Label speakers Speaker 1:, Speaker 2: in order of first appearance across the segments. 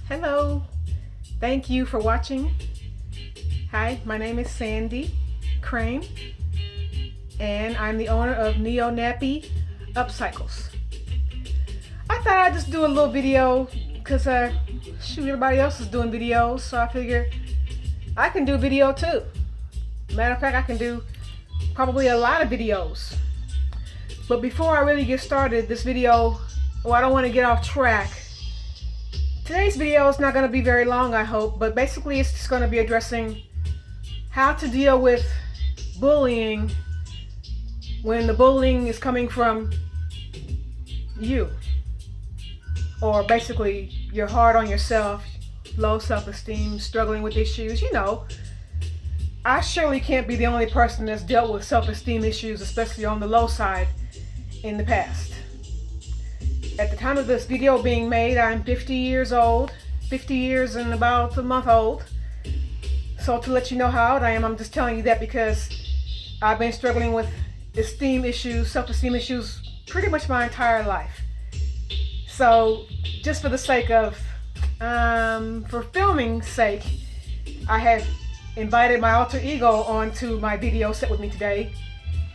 Speaker 1: Hello, thank you for watching. Hi, my name is Sandy Crane, and I'm the owner of Neo Nappy Upcycles. I thought I'd just do a little video because shoot, everybody else is doing videos, so I figured I can do video too. Matter of fact, I can do probably a lot of videos. But before I really get started, this video, I don't want to get off track. Today's video is not going to be very long, I hope, but basically it's just going to be addressing how to deal with bullying when the bullying is coming from you. Or basically you're hard on yourself, low self-esteem, struggling with issues, I surely can't be the only person that's dealt with self-esteem issues, especially on the low side, in the past. At the time of this video being made, I'm 50 years old, 50 years and about a month old. So to let you know how old I am, I'm just telling you that because I've been struggling with esteem issues, self-esteem issues, pretty much my entire life. So just for the sake of, for filming's sake, I have invited my alter ego onto my video set with me today,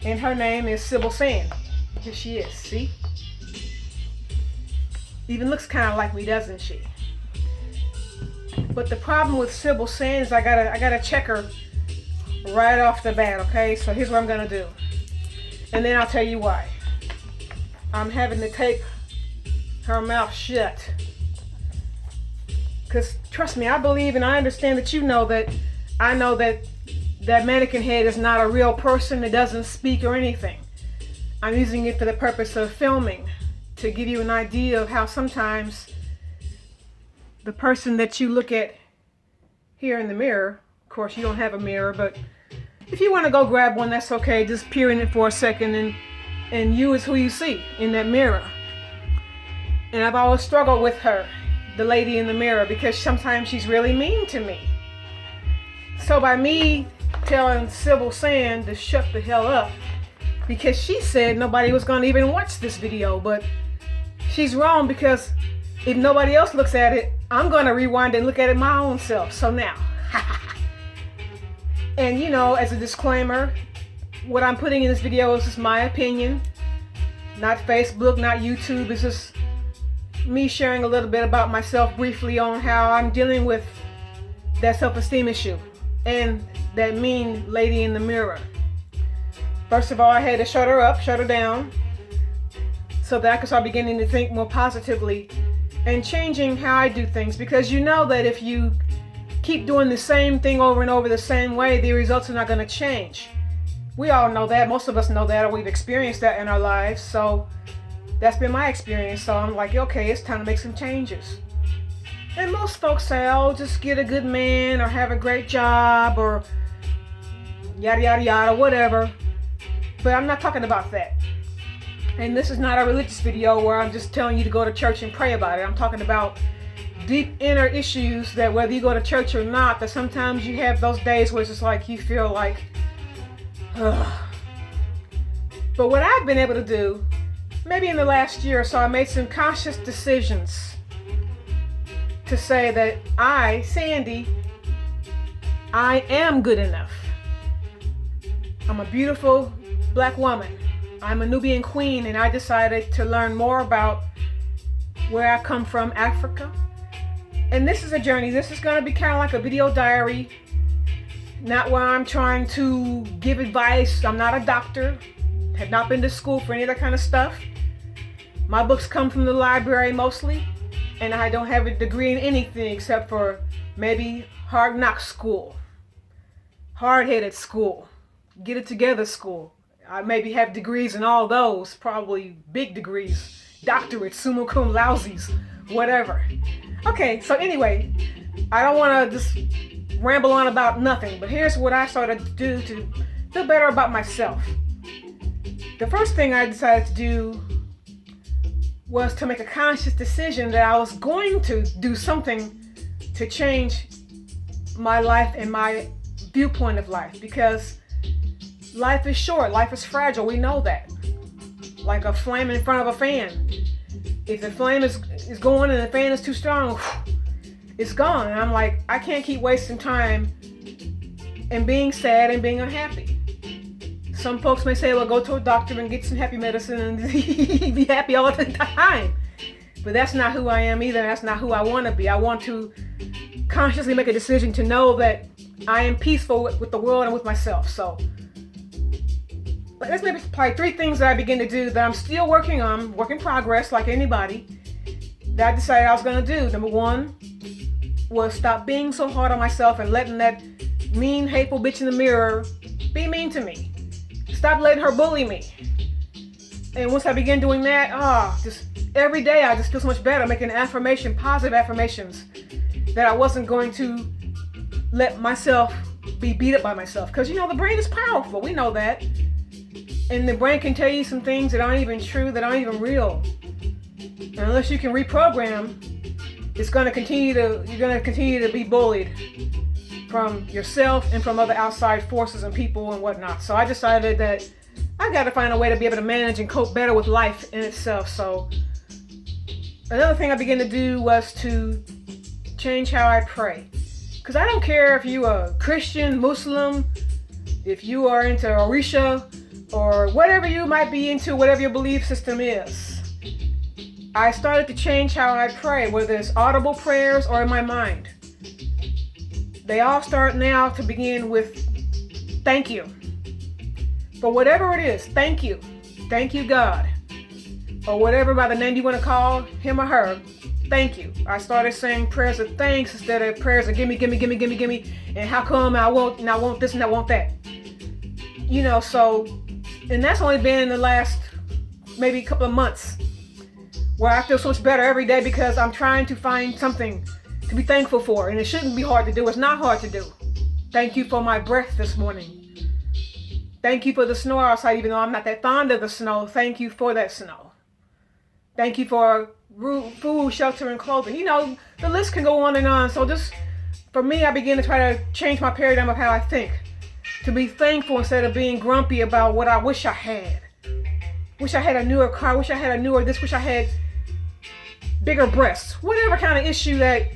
Speaker 1: and her name is Sybil Sand. Here she is, see? Even looks kind of like me, doesn't she? But the problem with Sybil Sand is I gotta check her right off the bat, okay? So here's what I'm gonna do, and then I'll tell you why. I'm having to tape her mouth shut, because trust me, I believe and I understand that I know that that mannequin head is not a real person. It doesn't speak or anything. I'm using it for the purpose of filming, to give you an idea of how sometimes the person that you look at here in the mirror, of course you don't have a mirror, but if you want to go grab one, that's okay. Just peer in it for a second, and you is who you see in that mirror. And I've always struggled with her, the lady in the mirror, because sometimes she's really mean to me. So by me telling Sybil Sand to shut the hell up, because she said nobody was going to even watch this video, but she's wrong, because if nobody else looks at it, I'm going to rewind and look at it my own self. So now, and as a disclaimer, what I'm putting in this video is just my opinion, not Facebook, not YouTube. It's just me sharing a little bit about myself briefly on how I'm dealing with that self-esteem issue and that mean lady in the mirror. First of all, I had to shut her up, shut her down, so that I could start beginning to think more positively and changing how I do things, because you know that if you keep doing the same thing over and over the same way, the results are not going to change. We all know that. Most of us know that, or we've experienced that in our lives. So that's been my experience. So I'm like, okay, it's time to make some changes. And most folks say, oh, just get a good man or have a great job or yada, yada, yada, whatever. But I'm not talking about that. And this is not a religious video where I'm just telling you to go to church and pray about it. I'm talking about deep inner issues that whether you go to church or not, that sometimes you have those days where it's just like you feel like, ugh. But what I've been able to do, maybe in the last year or so, I made some conscious decisions to say that I, Sandy, I am good enough. I'm a beautiful black woman. I'm a Nubian queen, and I decided to learn more about where I come from, Africa. And this is a journey. This is going to be kind of like a video diary, not where I'm trying to give advice. I'm not a doctor, have not been to school for any of that kind of stuff. My books come from the library mostly, and I don't have a degree in anything except for maybe hard knock school, hard-headed school, get it together school. I maybe have degrees in all those, probably big degrees, doctorates, summa cum laudes, whatever. Okay, so anyway, I don't want to just ramble on about nothing, but here's what I started to do to feel better about myself. The first thing I decided to do was to make a conscious decision that I was going to do something to change my life and my viewpoint of life, because life is short, life is fragile, we know that. Like a flame in front of a fan. If the flame is going and the fan is too strong, it's gone. And I'm like, I can't keep wasting time and being sad and being unhappy. Some folks may say, well, go to a doctor and get some happy medicine and be happy all the time. But that's not who I am either. That's not who I want to be. I want to consciously make a decision to know that I am peaceful with the world and with myself. So let's maybe probably 3 things that I begin to do that I'm still working on, work in progress like anybody, that I decided I was going to do. Number 1 was stop being so hard on myself and letting that mean, hateful bitch in the mirror be mean to me. Stop letting her bully me. And once I began doing that, just every day I just feel so much better, making affirmation, positive affirmations, that I wasn't going to let myself be beat up by myself. Because, the brain is powerful. We know that. And the brain can tell you some things that aren't even true, that aren't even real. And unless you can reprogram, you're going to continue to be bullied from yourself and from other outside forces and people and whatnot. So I decided that I got to find a way to be able to manage and cope better with life in itself. So another thing I began to do was to change how I pray. Because I don't care if you are Christian, Muslim, if you are into Orisha, or whatever you might be into, whatever your belief system is. I started to change how I pray, whether it's audible prayers or in my mind. They all start now to begin with thank you. For whatever it is, thank you. Thank you, God. Or whatever by the name you want to call him or her, thank you. I started saying prayers of thanks instead of prayers of gimme, and how come I want this and I want that. And that's only been in the last maybe a couple of months where I feel so much better every day because I'm trying to find something to be thankful for. And it shouldn't be hard to do. It's not hard to do. Thank you for my breath this morning. Thank you for the snow outside, even though I'm not that fond of the snow. Thank you for that snow. Thank you for food, shelter, and clothing. The list can go on and on. So just, for me, I begin to try to change my paradigm of how I think. To be thankful instead of being grumpy about what I wish I had. Wish I had a newer car, wish I had a newer this, wish I had bigger breasts. Whatever kind of issue that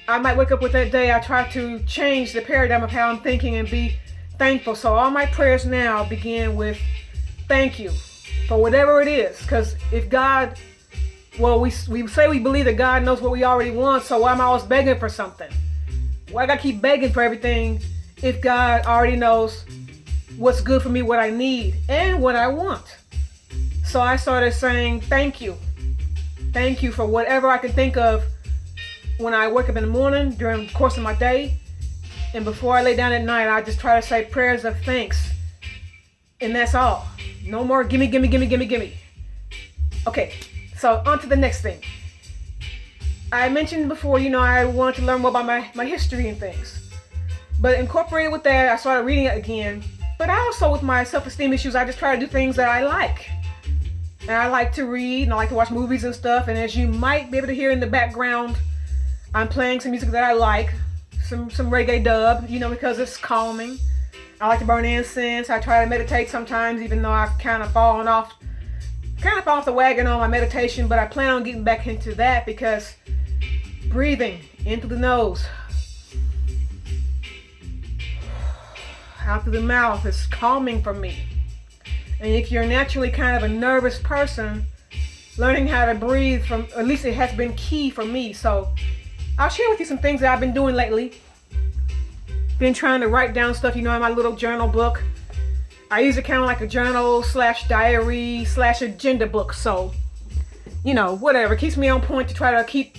Speaker 1: I might wake up with that day, I try to change the paradigm of how I'm thinking and be thankful. So all my prayers now begin with thank you for whatever it is. Because if God, we say we believe that God knows what we already want, so why am I always begging for something? Why I gotta keep begging for everything if God already knows what's good for me, what I need, and what I want? So I started saying thank you. Thank you for whatever I can think of when I wake up in the morning, during the course of my day, and before I lay down at night. I just try to say prayers of thanks. And that's all. No more gimme. Okay, so on to the next thing. I mentioned before, I wanted to learn more about my history and things. But incorporated with that, I started reading it again. But also with my self-esteem issues, I just try to do things that I like. And I like to read, and I like to watch movies and stuff. And as you might be able to hear in the background, I'm playing some music that I like. Some reggae dub, because it's calming. I like to burn incense. I try to meditate sometimes, even though I've kind of fallen off the wagon on my meditation. But I plan on getting back into that because breathing in through the nose, out through the mouth is calming for me. And if you're naturally kind of a nervous person, learning how to breathe at least it has been key for me. So I'll share with you some things that I've been doing lately. Been trying to write down stuff, in my little journal book. I use it kind of like a journal / diary / agenda book. So, whatever. It keeps me on point to try to keep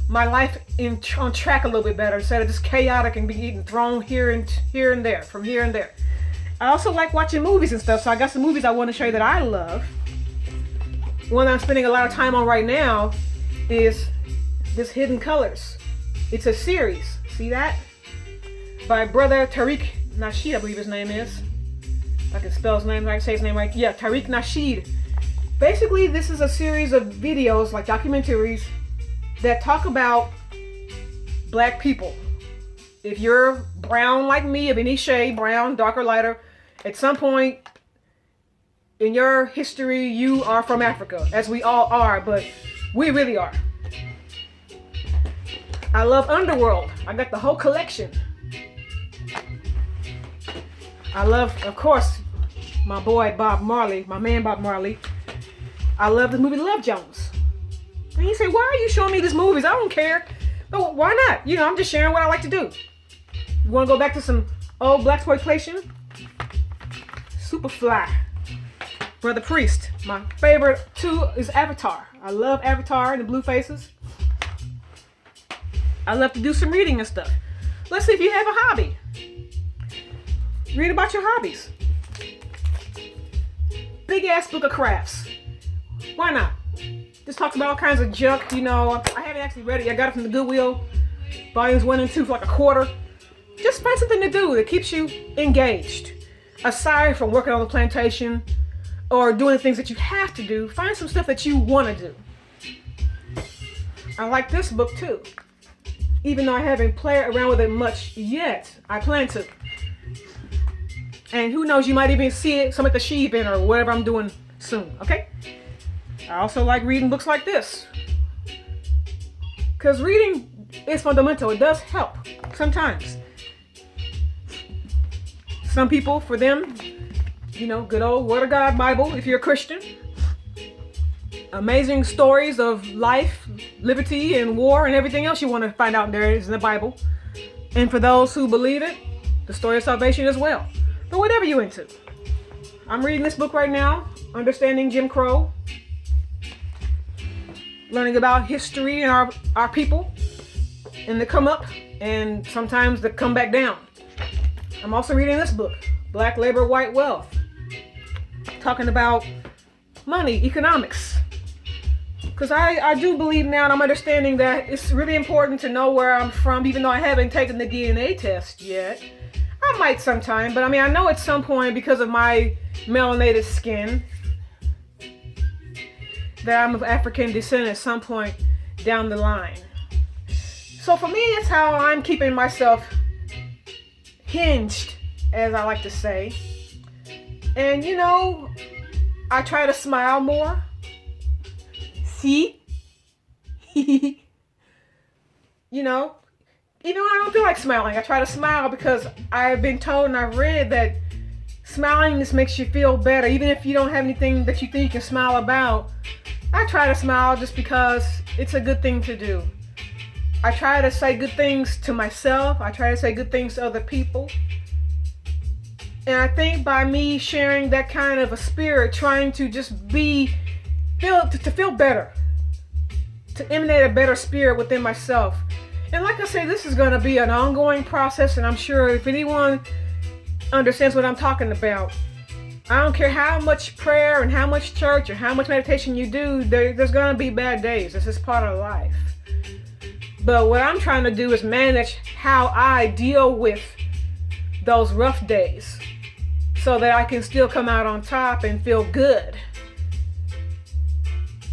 Speaker 1: my life on track a little bit better instead of just chaotic and be getting thrown here and there, from here and there. I also like watching movies and stuff, so I got some movies I want to show you that I love. One I'm spending a lot of time on right now is this Hidden Colors. It's a series. See that? By brother Tariq Nasheed, I believe his name is. If I can spell his name right, say his name right. Yeah, Tariq Nasheed. Basically, this is a series of videos, like documentaries, that talk about black people. If you're brown like me, of any shade, brown, darker, lighter, at some point in your history, you are from Africa, as we all are, but we really are. I love Underworld. I got the whole collection. I love, of course, my boy Bob Marley, my man Bob Marley. I love the movie Love Jones. And you say, why are you showing me these movies? I don't care. But why not? You know, I'm just sharing what I like to do. You want to go back to some old blaxploitation? Superfly. Brother Priest. My favorite too is Avatar. I love Avatar and the blue faces. I love to do some reading and stuff. Let's see if you have a hobby. Read about your hobbies. Big ass book of crafts. Why not? Just talks about all kinds of junk. You know, I haven't actually read it yet. I got it from the Goodwill. Volumes 1 and 2 for like $0.25. Just find something to do that keeps you engaged. Aside from working on the plantation or doing things that you have to do, find some stuff that you want to do. I like this book too. Even though I haven't played around with it much yet, I plan to. And who knows, you might even see it some at the She event or whatever I'm doing soon, okay? I also like reading books like this. Because reading is fundamental. It does help sometimes. Some people, for them, you know, good old Word of God Bible, if you're a Christian. Amazing stories of life, liberty, and war, and everything else you want to find out there is in the Bible. And for those who believe it, the story of salvation as well. But whatever you're into. I'm reading this book right now, Understanding Jim Crow. Learning about history and our people. And the come up, and sometimes the come back down. I'm also reading this book, Black Labor, White Wealth. Talking about money, economics. Because I do believe now, and I'm understanding that it's really important to know where I'm from, even though I haven't taken the DNA test yet. I might sometime, but I mean, I know at some point, because of my melanated skin, that I'm of African descent at some point down the line. So for me, it's how I'm keeping myself hinged, as I like to say. And you know, I try to smile more. See? You know, even when I don't feel like smiling, I try to smile because I've been told and I've read that smiling just makes you feel better. Even if you don't have anything that you think you can smile about, I try to smile just because it's a good thing to do. I try to say good things to myself. I try to say good things to other people. And I think by me sharing that kind of a spirit, trying to just feel better, to emanate a better spirit within myself. And like I say, this is going to be an ongoing process, and I'm sure if anyone understands what I'm talking about, I don't care how much prayer and how much church or how much meditation you do, there's going to be bad days. This is part of life. But what I'm trying to do is manage how I deal with those rough days so that I can still come out on top and feel good.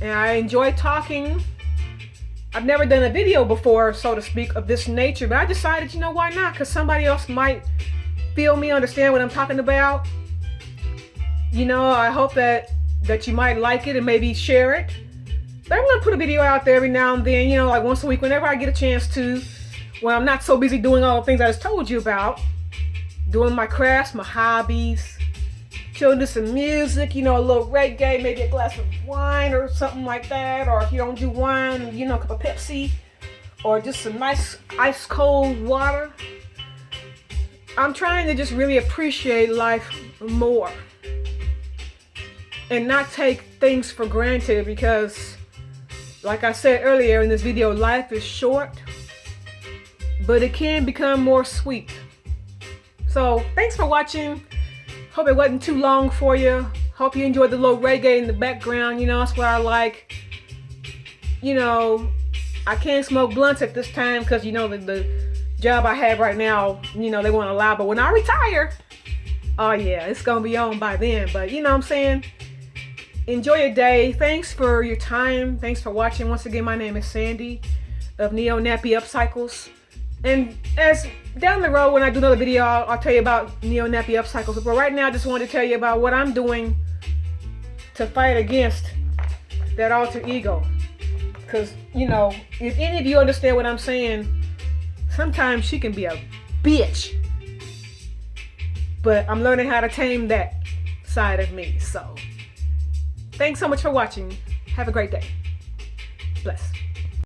Speaker 1: And I enjoy talking. I've never done a video before, so to speak, of this nature, but I decided, you know, why not? Because somebody else might feel me, understand what I'm talking about. You know, I hope that you might like it and maybe share it. But I'm going to put a video out there every now and then, you know, like once a week, whenever I get a chance to, when I'm not so busy doing all the things I just told you about, doing my crafts, my hobbies, chilling to some music, you know, a little reggae, maybe a glass of wine or something like that. Or if you don't do wine, you know, a cup of Pepsi or just some nice ice cold water. I'm trying to just really appreciate life more and not take things for granted because, like I said earlier in this video, life is short, but it can become more sweet. So thanks for watching. Hope it wasn't too long for you. Hope you enjoyed the little reggae in the background. You know, that's what I like. You know, I can't smoke blunts at this time because, you know, the job I have right now, you know, they won't allow. But when I retire, oh yeah, it's going to be on by then. But you know what I'm saying? Enjoy your day. Thanks for your time. Thanks for watching. Once again, my name is Sandy of Neo Nappy Upcycles. And as down the road when I do another video, I'll tell you about Neo Nappy Upcycles. But right now, I just wanted to tell you about what I'm doing to fight against that alter ego. Because, you know, if any of you understand what I'm saying, sometimes she can be a bitch. But I'm learning how to tame that side of me. So, thanks so much for watching. Have a great day. Bless.